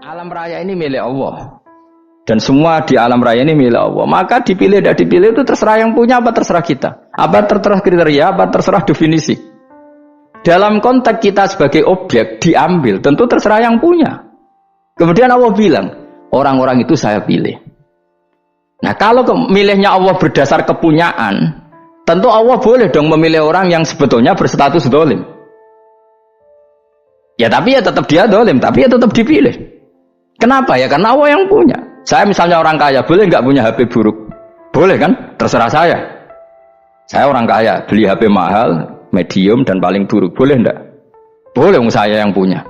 Alam raya ini milik Allah. Dan semua di alam raya ini milik Allah. Maka dipilih tidak dipilih itu terserah yang punya apa terserah kita. Apa terserah kriteria, apa terserah definisi. Dalam konteks kita sebagai objek diambil, tentu terserah yang punya. Kemudian Allah bilang, orang-orang itu saya pilih. Nah kalau milihnya Allah berdasar kepunyaan, tentu Allah boleh dong memilih orang yang sebetulnya berstatus dolim. Ya tapi ya tetap dia dolim, tapi ya tetap dipilih. Kenapa ya? Karena Allah yang punya. Saya misalnya orang kaya, boleh nggak punya HP buruk? Boleh kan? Terserah saya. Saya orang kaya, beli HP mahal, medium dan paling buruk. Boleh nggak? Boleh, saya yang punya.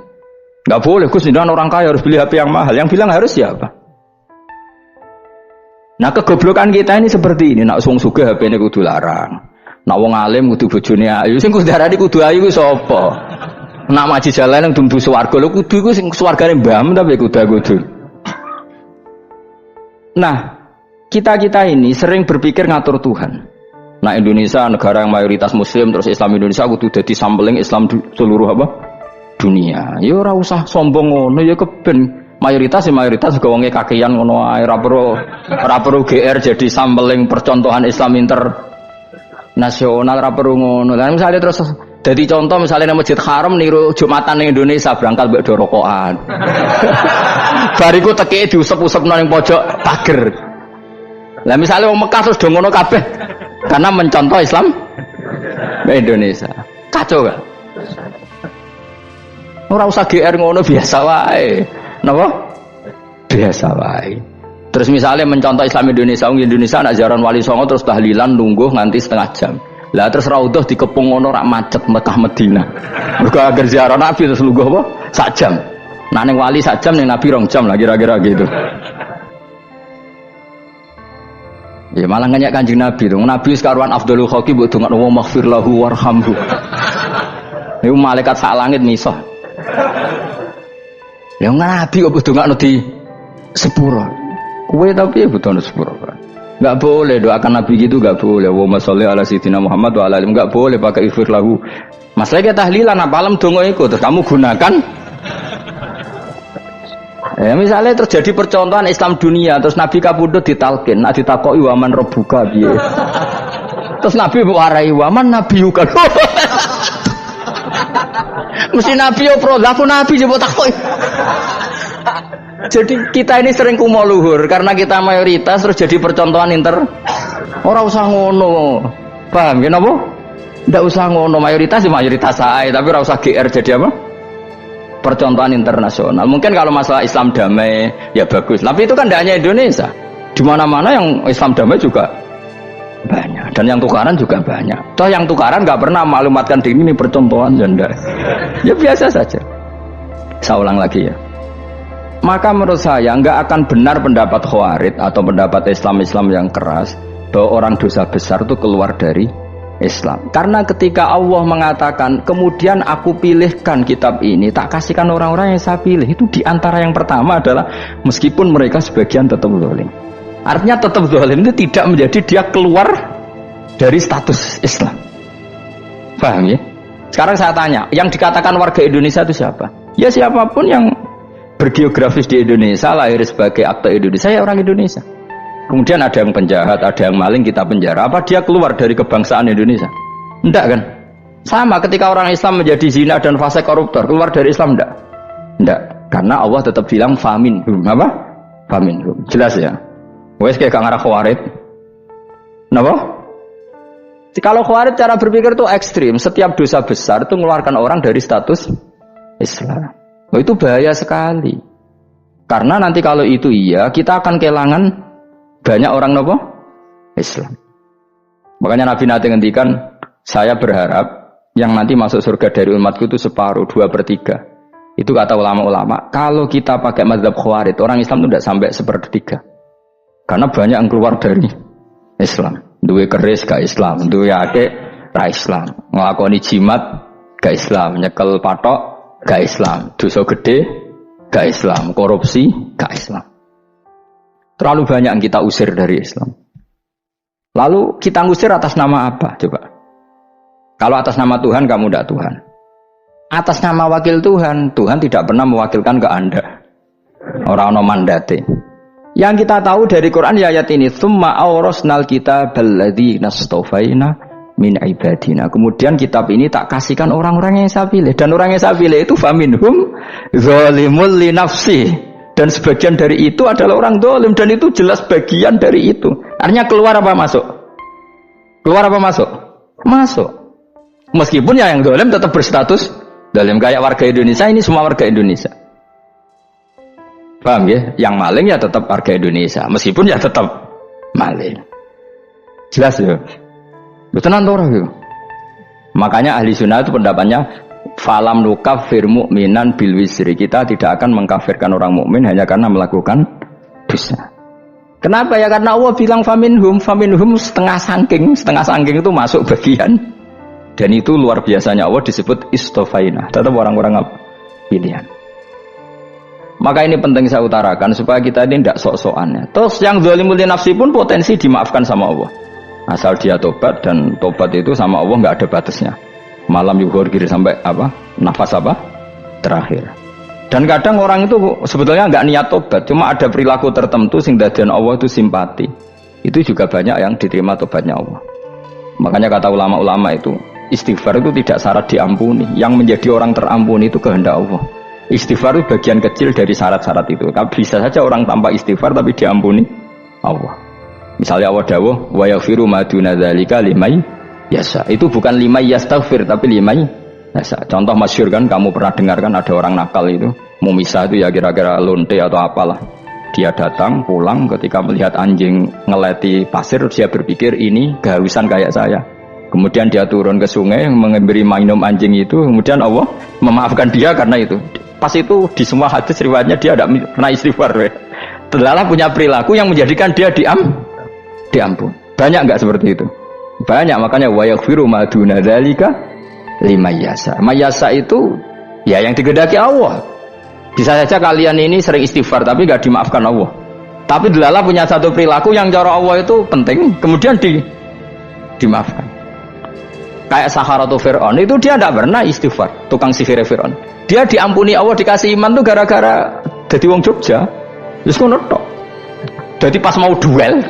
Nggak boleh, Gus, dengan orang kaya harus beli HP yang mahal. Yang bilang harus siapa? Nah kegoblokan kita ini seperti ini. Nak wong sugih HP ini kudu larang. Nak wong alim kudu bojone ayu. Sing kudu darani kudu ayu ku sapa? Nak maji jalan yang dumbu swarga lho kudu iku sing swargane mbam tapi kudu. Nah, kita ini sering berpikir ngatur Tuhan. Nah, Indonesia negara yang mayoritas muslim terus Islam Indonesia kudu dadi sampling Islam seluruh apa? Dunia. Ya ora usah sombong ngono ya keben. Mayoritas juga wonge kakean ngono ae ora perlu GR jadi sampling percontohan Islam internasional ora perlu ngono. Lah misalnya terus jadi contoh misalnya di Masjid Haram niru Jumatan di Indonesia berangkat mbek do rokokan. Bariku teki diusep-usep nang pojok pager. Lah misalnya wong Mekah terus do ngono kabeh karena mencontoh Islam Indonesia. Kacau kan? Ora usah GR ngono biasa wae. Napa? Biasa wae. Terus misalnya mencontoh Islam Indonesia anak jaran Wali Songo terus tahlilan nunggu nganti setengah jam. Lah terus raudhah dikepung ngono rak macet Mekah Madinah. Mergo agar ziarah Nabi terus lungguh apa? Sak jam. Nah ning wali sak jam ning Nabi 2 jam lah kira-kira gitu. Ya malah nganyak Kanjeng Nabi tuh. Nabi sekaruan afdhalul khalqi mbok dongakno wa maghfir lahu warhamhu. Niku malaikat sak langit misah. Ya Nabi kok dongakno di sepuro. Kowe tapi ya butuh sepuro. Enggak boleh doakan Nabi gitu, enggak boleh. Wa sholli ala sayyidina Muhammad wa ala alihi, enggak boleh pakai ighfir lahu. Masalahnya tahlilan apa alam donga iku terus kamu gunakan. Ya misalnya terjadi percontohan Islam dunia terus Nabi kapundhut ditalkin, nek ditakoki waman rabbuka piye. Terus Nabi warai waman nabiyuka. Mesti Nabi yo pro, lah aku Nabi coba takoki. Jadi kita ini sering kumo luhur karena kita mayoritas terus jadi percontohan orang usah ngono. Paham ya napa? Ndak usah ngono, mayoritas ae tapi ora usah GR jadi apa? Percontohan internasional. Mungkin kalau masalah Islam damai ya bagus. Tapi itu kan tidak hanya Indonesia. Di mana-mana yang Islam damai juga banyak dan yang tukaran juga banyak. Toh yang tukaran nggak pernah maklumatkan diri ini percontohan janda. Ya biasa saja. Saya ulang lagi ya. Maka menurut saya nggak akan benar pendapat Khawarij atau pendapat Islam yang keras bahwa orang dosa besar itu keluar dari Islam. Karena ketika Allah mengatakan kemudian aku pilihkan kitab ini tak kasihkan orang-orang yang saya pilih, itu diantara yang pertama adalah meskipun mereka sebagian tetap zalim. Artinya tetap zalim itu tidak menjadi dia keluar dari status Islam. Paham ya? Sekarang saya tanya, yang dikatakan warga Indonesia itu siapa? Ya siapapun yang bergeografis di Indonesia, lahir sebagai akte Indonesia, ya orang Indonesia. Kemudian ada yang penjahat, ada yang maling, kita penjara. Apa dia keluar dari kebangsaan Indonesia? Enggak kan? Sama ketika orang Islam menjadi zina dan fase koruptor, keluar dari Islam enggak? Enggak. Karena Allah tetap bilang faminhum. Apa? Faminhum. Jelas ya? Wes kayak ngarah Khawarij. Kenapa? Kalau Khawarij cara berpikir itu ekstrim. Setiap dosa besar itu mengeluarkan orang dari status Islam. Oh, itu bahaya sekali. Karena nanti kalau itu iya, kita akan kehilangan banyak orang nopo Islam. Makanya Nabi nanti ngendikan, saya berharap yang nanti masuk surga dari umatku itu separuh, 2/3. Itu kata ulama-ulama. Kalau kita pakai mazhab Khawarij, orang Islam itu tidak sampai 1/3. Karena banyak yang keluar dari Islam. Duwe keris gak Islam, duwe akeh ra Islam, nglakoni jimat gak Islam, nyekel patok gak Islam, dosa gede gak Islam, korupsi gak Islam. Terlalu banyak yang kita usir dari Islam. Lalu kita ngusir atas nama apa? Coba. Kalau atas nama Tuhan kamu tidak Tuhan. Atas nama wakil Tuhan, Tuhan tidak pernah mewakilkan ke Anda. Ora ana mandate. Yang kita tahu dari Quran ya ayat ini, tsumma awrasnal kitabal ladzina nastafaina min ibadina. Kemudian kitab ini tak kasihkan orang-orang yang saya pilih, dan orang yang saya pilih itu faminhum zalimul li nafsi, dan sebagian dari itu adalah orang zalim, dan itu jelas bagian dari itu. Artinya keluar apa masuk? Keluar apa masuk? Masuk. Meskipun ya yang zalim tetap berstatus zalim, kayak warga Indonesia, ini semua warga Indonesia. Paham ya? Yang maling ya tetap warga Indonesia, meskipun ya tetap maling. Jelas ya? Betulan orang itu. Makanya ahli sunnah itu pendapatnya falam nukafir mu'minan bil wisri. Kita tidak akan mengkafirkan orang mukmin hanya karena melakukan dosa. Kenapa ya? Karena Allah bilang faminhum setengah sangking itu masuk bagian. Dan itu luar biasanya Allah disebut istofaina. Tetap orang-orang apa? Pilihan. Maka ini penting saya utarakan supaya kita ini tidak sok-sokan. Terus yang zalimul li nafsi pun potensi dimaafkan sama Allah. Asal dia tobat, dan tobat itu sama Allah nggak ada batasnya. Malam yuhur kiri sampai apa? Nafas apa? Terakhir. Dan kadang orang itu sebetulnya nggak niat tobat, cuma ada perilaku tertentu sehingga dadian Allah itu simpati. Itu juga banyak yang diterima tobatnya Allah. Makanya kata ulama-ulama itu, istighfar itu tidak syarat diampuni. Yang menjadi orang terampuni itu kehendak Allah. Istighfar itu bagian kecil dari syarat-syarat itu. Bisa saja orang tanpa istighfar tapi diampuni Allah. Misalnya Allah dawuh wa yaghfiru ma duna dzalika limay yasa. Itu bukan limay yastaghfir tapi limay yasa. Contoh masyhur kan, kamu pernah dengar kan, ada orang nakal itu mau misah itu ya kira-kira lonte atau apalah. Dia datang pulang ketika melihat anjing ngeleti pasir, dia berpikir ini kehausan kayak saya. Kemudian dia turun ke sungai memberi minum anjing itu, kemudian Allah memaafkan dia karena itu. Pas itu di semua hadis riwayatnya dia tidak pernah istighfar. Terlalu punya perilaku yang menjadikan dia diampun. Banyak enggak seperti itu? Banyak, makanya wa yaghfiru ma duna dzalika limayasa. Mayasa itu ya yang digedaki Allah. Bisa saja kalian ini sering istighfar tapi enggak dimaafkan Allah. Tapi delala punya satu perilaku yang cara Allah itu penting, kemudian dimaafkan. Kayak Saharatu Fir'aun itu dia tidak pernah istighfar, tukang sihir Fir'aun. Dia diampuni Allah, dikasih iman tuh gara-gara jadi wong Jogja. Terus ngono tok. Jadi pas mau duel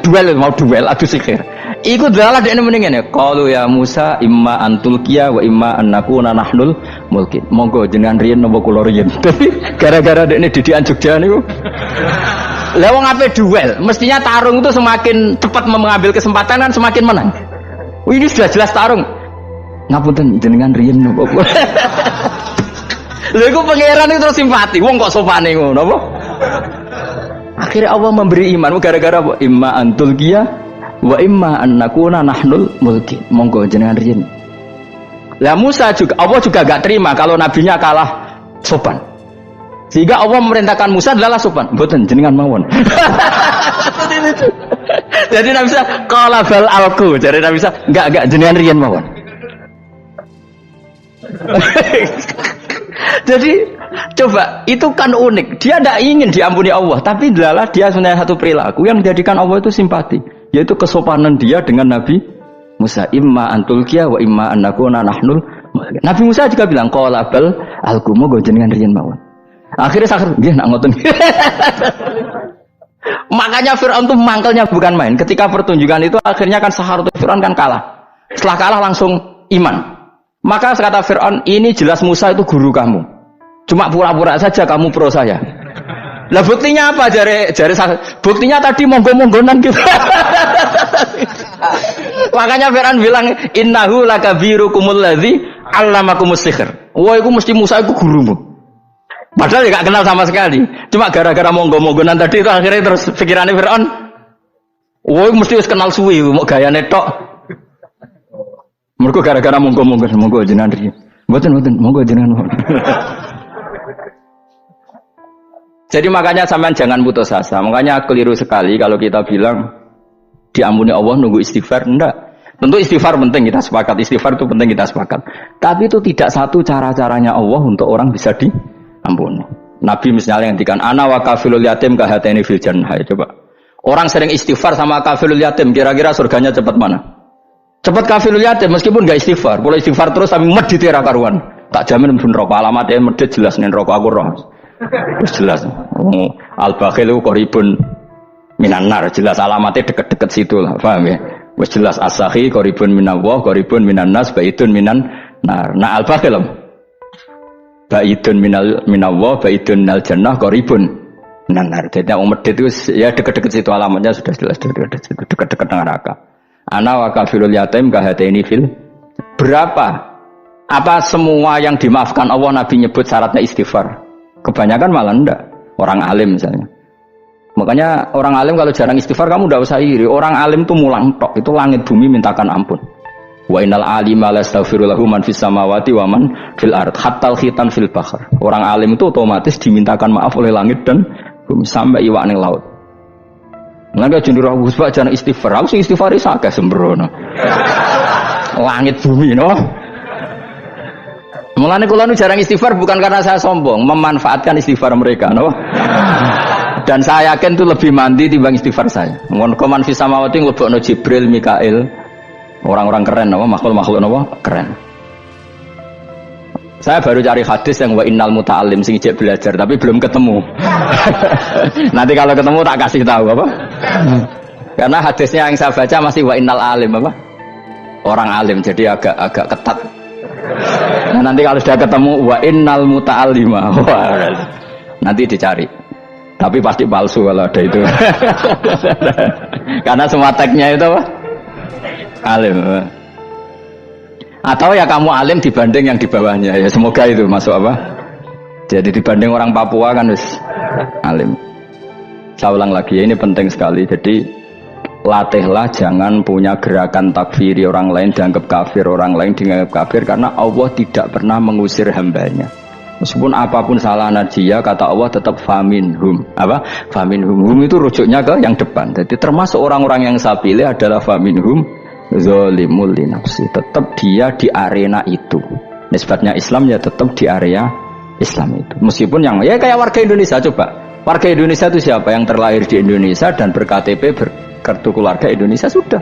adu sihir. Iku dalah dekne mending ngene. Qalu ya Musa imma antulqiya wa imma an nakuna nahnul mulkin. Monggo jenengan riyen napa kula riyen. Tapi gara-gara dekne didikan Jogja niku. Lah wong ape duel, mestinya tarung itu semakin cepat mengambil kesempatan kan semakin menang. Ini sudah jelas tarung. Ngapunten jenengan riyen napa kula. Lha iku pangeran itu terus simpati. Wong kok sopane ngono apa? Akhirnya Allah memberi iman gara-gara apa? Imma antulqiya wa imma an nakuna nahnul mulkin. Monggo jenengan riyen. Lah Musa juga, Allah juga gak terima kalau nabinya kalah sopan. Sehingga Allah memerintahkan Musa adalah sopan. Mboten jenengan mawon. Jadi Nabi Musa qala bal alqu. Jadi Nabi Musa enggak jenengan riyen mawon. Jadi coba, itu kan unik. Dia tidak ingin diampuni Allah, tapi adalah dia sebenarnya satu perilaku yang menjadikan Allah itu simpati, yaitu kesopanan dia dengan Nabi Musa. Imma antulqiya wa imma an nakuna nahnul. Nabi Musa juga bilang qala bal alqumu go jenengan riyen mawon. Akhirnya sakit nggih nak ngoten. Makanya Firaun itu mangkelnya bukan main. Ketika pertunjukan itu akhirnya kan Saharatu Firaun kan kalah. Setelah kalah langsung iman. Maka kata Firaun, ini jelas Musa itu guru kamu. Cuma pura-pura saja kamu pro saya. Lah buktinya apa? Jare buktinya tadi monggo-monggonan gitu. Makanya Firaun bilang innahu lakabirukumul ladzi 'allamakumus sihr. Wah, iku mesti Musa iku gurumu. Padahal dia gak kenal sama sekali. Cuma gara-gara monggo-monggonan tadi itu akhirnya terus pikirannya Firaun, wah mesti wis kenal suwi, mau gayane tok. Mergo gara-gara monggo jenengan riyen. Mboten monggo jenengan. Jadi makanya sampean jangan putus asa. Makanya keliru sekali kalau kita bilang diampuni Allah nunggu istighfar. Enggak. Tentu istighfar penting, kita sepakat. Istighfar itu penting, kita sepakat. Tapi itu tidak satu cara-caranya Allah untuk orang bisa diampuni. Nabi misalnya ngendikan ana wa kafilul yatim kahateni fil jannah. Coba. Orang sering istighfar sama kafilul yatim, kira-kira surganya cepat mana? Cepat kafilul yatim meskipun enggak istighfar. Boleh istighfar terus tapi medit ra karuan. Tak jamin pun rokok alamatnya medit jelas nen rokok aku roh. Jelas. Al-bakhil qaribun minan nar, jelas alamatnya deket-deket situ lah, paham ya? Wis jelas as-sakhi qaribun minallah, qaribun minan nas, baidun minan nar. Nah al-bakhil baidun minallah, baidun minal jannah, qaribun minan nar. Jadi wong medhit itu ya deket-deket situ alamatnya sudah jelas deket-deket neraka. Ana wa kafirul yatim kahataini fil. Berapa? Apa semua yang dimaafkan Allah Nabi nyebut syaratnya istighfar? Kebanyakan malah enggak. Orang alim misalnya. Makanya orang alim kalau jarang istighfar kamu enggak usah iri. Orang alim itu mulang tok, itu langit bumi mintakan ampun. Wa innal alima la yastaghfiru lahu man fis samawati wa man fil ard hatta al khitan fil bahr. Orang alim itu otomatis dimintakan maaf oleh langit dan bumi sampai iwak ning laut. Nggak cenderung Gus Pak jarang istighfar. Aku sing istighfar isa akeh sembrono. Langit bumi no. Mulane kula nu jarang istighfar bukan karena saya sombong, memanfaatkan istighfar mereka, no? Dan saya yakin itu lebih mandi timbang istighfar saya. Mun koman fi samawati nglebokno Jibril, Mikail, orang-orang keren, no? Makhluk-makhluk no? Keren. Saya baru cari hadis yang wa innal muta'allim sing ijek belajar tapi belum ketemu. Nanti kalau ketemu tak kasih tahu apa? Karena hadisnya yang saya baca masih wa innal alim apa? Orang alim jadi agak ketat. Nah, nanti kalau sudah ketemu wa innal muta'allima. Nanti dicari. Tapi pasti palsu kalau ada itu. Karena semua tagnya itu apa? Alim. Atau ya kamu alim dibanding yang di bawahnya. Ya semoga itu masuk apa? Jadi dibanding orang Papua kan wis alim. Saya ulang lagi ya, ini penting sekali. Jadi latihlah jangan punya gerakan takfiri orang lain dianggap kafir, orang lain dianggap kafir, karena Allah tidak pernah mengusir hambanya. Meskipun apapun salah dia, kata Allah tetap faminhum. Apa? Faminhum. Hum itu rujuknya ke yang depan. Jadi termasuk orang-orang yang saya pilih adalah faminhum zalimul li nafsi. Tetap dia di arena itu. Nisbatnya Islam ya tetap di area Islam itu. Meskipun yang ya kayak warga Indonesia coba. Warga Indonesia itu siapa? Yang terlahir di Indonesia dan ber-KTP kartu keluarga Indonesia sudah.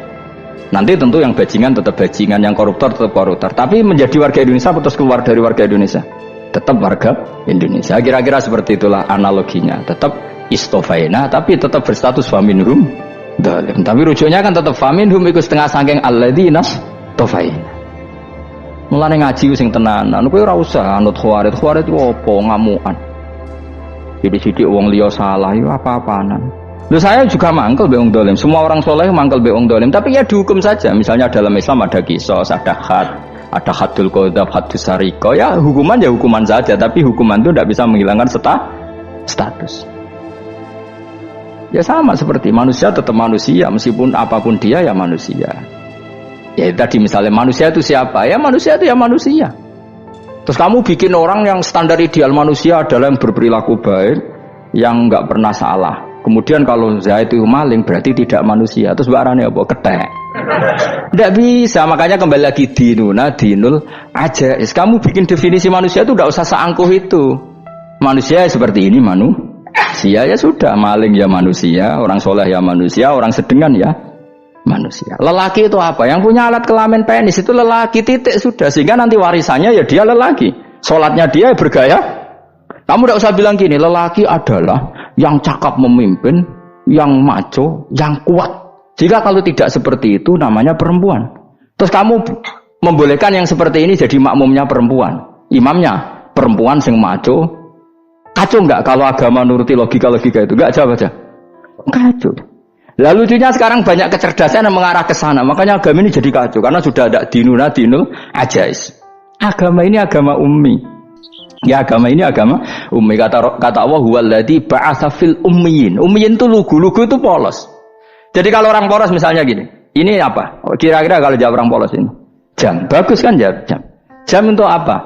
Nanti tentu yang bajingan tetap bajingan, yang koruptor tetap koruptor. Tapi menjadi warga Indonesia terus keluar dari warga Indonesia, tetap warga Indonesia. Kira-kira seperti itulah analoginya. Tetap istofaina, tapi tetap berstatus faminhum dalim. Tapi rujuknya kan tetap faminhum ikut setengah sangking alladinas tofaina. Mulane ngaji sing tenanan. Kowe ora usah anut khawarit. Khawarit itu apa ngamukan. Sidik-sidik wong liya salah itu apa-apaanan. Loh saya juga mangkel be wong dolim. Semua orang soleh mangkel be wong dolim. Tapi ya dihukum saja. Misalnya dalam Islam ada kisos, ada had, ada hadul qadzaf, hadus sariko. Ya hukuman saja. Tapi hukuman itu tidak bisa menghilangkan status. Ya sama seperti manusia tetap manusia. Meskipun apapun dia ya manusia. Ya tadi misalnya manusia itu siapa? Ya manusia itu ya manusia. Terus kamu bikin orang yang standar ideal manusia adalah yang berperilaku baik, yang nggak pernah salah. Kemudian kalau Zaid itu maling berarti tidak manusia. Terus barangnya apa? Ketek. Tidak bisa. Makanya kembali lagi dinul aja. Kamu bikin definisi manusia itu tidak usah seangkuh itu. Manusia seperti ini manusia ya sudah. Maling ya manusia, orang soleh ya manusia, orang sedengan ya manusia. Lelaki itu apa? Yang punya alat kelamin penis itu lelaki, titik sudah. Sehingga nanti warisannya ya dia lelaki. Sholatnya dia bergaya. Kamu tidak usah bilang gini, lelaki adalah yang cakap memimpin, yang maco, yang kuat. Jika kalau tidak seperti itu namanya perempuan. Terus kamu membolehkan yang seperti ini jadi makmumnya perempuan, imamnya perempuan sing maco. Kacau enggak kalau agama nuruti logika-logika itu? Enggak jawab aja. Kacau. Lalu lucunya sekarang banyak kecerdasan yang mengarah ke sana. Makanya agama ini jadi kacau karena sudah ada dinul ajais. Agama ini agama ummi. Ya agama ini agama ummi. Kata Allah huwallazi ba'atsa fil ummiyin. Ummiyin itu lugu itu polos. Jadi kalau orang polos misalnya gini, ini apa? Kira-kira kalau jawab orang polos ini, jam. Bagus kan jawab jam. Jam untuk apa?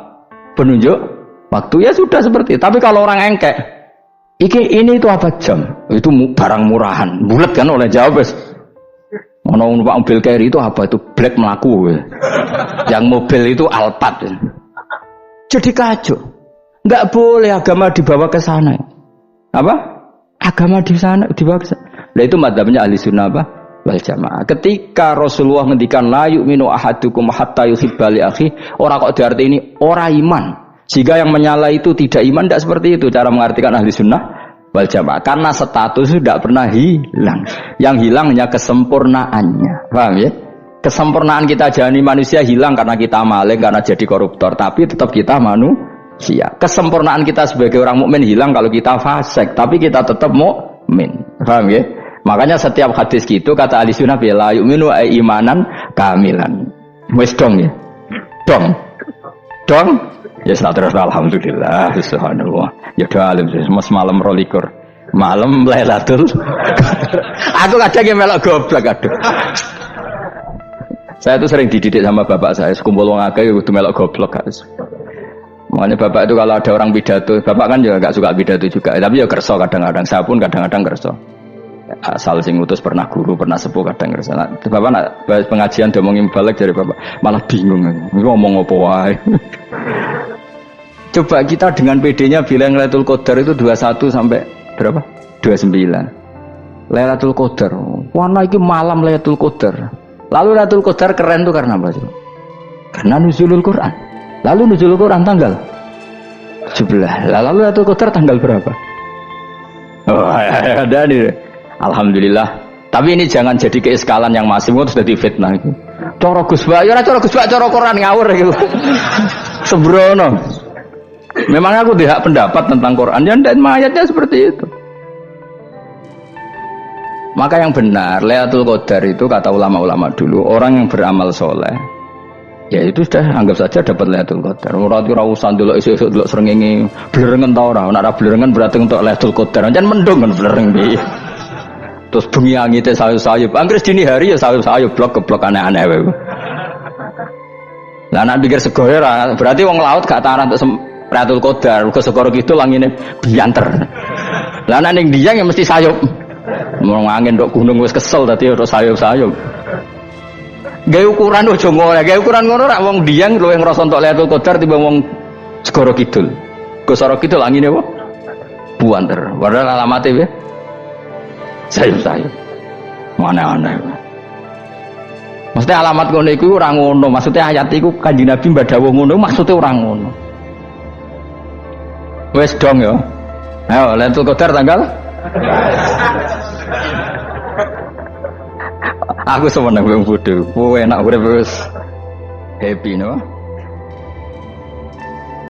Penunjuk waktu ya sudah seperti itu. Tapi kalau orang engkek, ini itu apa jam? Itu barang murahan. Bulat kan oleh jawab. Ono numpak mobil carry itu apa? Itu black melaku. Yang mobil itu Alphard. Jadi kacau. Enggak boleh agama dibawa ke sana. Apa? Agama di sana dibawa ke sana. Nah itu madzhabnya ahli sunnah apa? Wal jamaah. Ketika Rasulullah ngendikan la yu'minu ahadukum hatta yuhibba li akhi, ora kok diarti ini ora iman Jika yang menyala itu tidak iman, tidak seperti itu cara mengartikan ahli sunnah wal jamaah. Karena status itu tidak pernah hilang. Yang hilang hanya kesempurnaannya. Paham ya? Kesempurnaan kita jadi manusia hilang karena kita maling, karena jadi koruptor. Tapi tetap kita manusia. Kesempurnaan kita sebagai orang mukmin hilang kalau kita fasik. Tapi kita tetap mukmin. Paham ya? Makanya setiap hadis gitu kata ahli sunnah la yu'minu imanan kamilan. Wes dong ya. Dong. Ya terus alhamdulillah subhanallah. Ya doa alim mas malam 22. Malam Lailatul. Aku kadang melok goblok aduh. Saya tuh sering dididik sama bapak saya, sekumpul wong akeh kudu melok goblok guys. Makanya bapak itu kalau ada orang pidato, bapak kan juga enggak suka pidato juga, tapi ya kerso kadang-kadang. Saya pun kadang-kadang kerso. Asal sing utus pernah guru, pernah sepuh kadang kerso. Nah, bapak nak bahas pengajian diomongin balik dari bapak, malah bingung. Ini ngomong apa wae. Coba kita dengan PD-nya bilang Lailatul Qadar itu 21 sampai berapa? 29. Lailatul Qadar. Warna iki malam Lailatul Qadar. Lalu Lailatul Qadar keren tuh karena apa sih? Karena nuzulul Quran. Lalu nuzulul Quran tanggal 17. Lalu Lailatul Qadar tanggal berapa? Oh, ada nih. Alhamdulillah. Tapi ini jangan jadi keiskalan yang masif itu sudah difitnah itu. Cara Gus Bak, ya ora cara Gus Bak, cara Quran ngawur gitu. Sembrono. Memang aku tidak pendapat tentang Quran dan ayatnya seperti itu. Maka yang benar Lailatul Qadar itu kata ulama-ulama dulu orang yang beramal soleh, ya itu sudah anggap saja dapat Lailatul Qadar. Ora usah ndelok esuk-esuk ndelok srengenge blerengen ta ora. Nek ora blerengen berarti untuk Lailatul Qadar. Jan mendung kan blereng piye. Terus bengi angite sayup-sayup. Anggere dini hari ya sayup-sayup blok-blok aneh-aneh wae. Lah nek pikir sego ora, berarti wong laut gak taran untuk Lailatul Qadar. Ke segoro gitu langine bianter. Lah nek ning Dieng ya mesti sayup. Mau angin dok gunung wis kesel tadi terus sayup-sayup. Gawe ukuran ojo ngono, gawe ukuran ngono rak wong Dieng luwih ngrasa entuk Lailatul Qadar timbang wong Segoro Kidul. Segoro Kidul angine apa? Buanter. Padahal alamate piye? Sayup-sayup. Mana-mana. Maksudnya alamat ngono iku ora ngono, maksudnya ayat iku Kanjeng Nabi mbadhawuh ngono, maksudnya ora ngono. Wes dong ya. Ayo Lailatul Qadar tanggal aku semeneng wong bodho. Kowe enak urip wis happy no.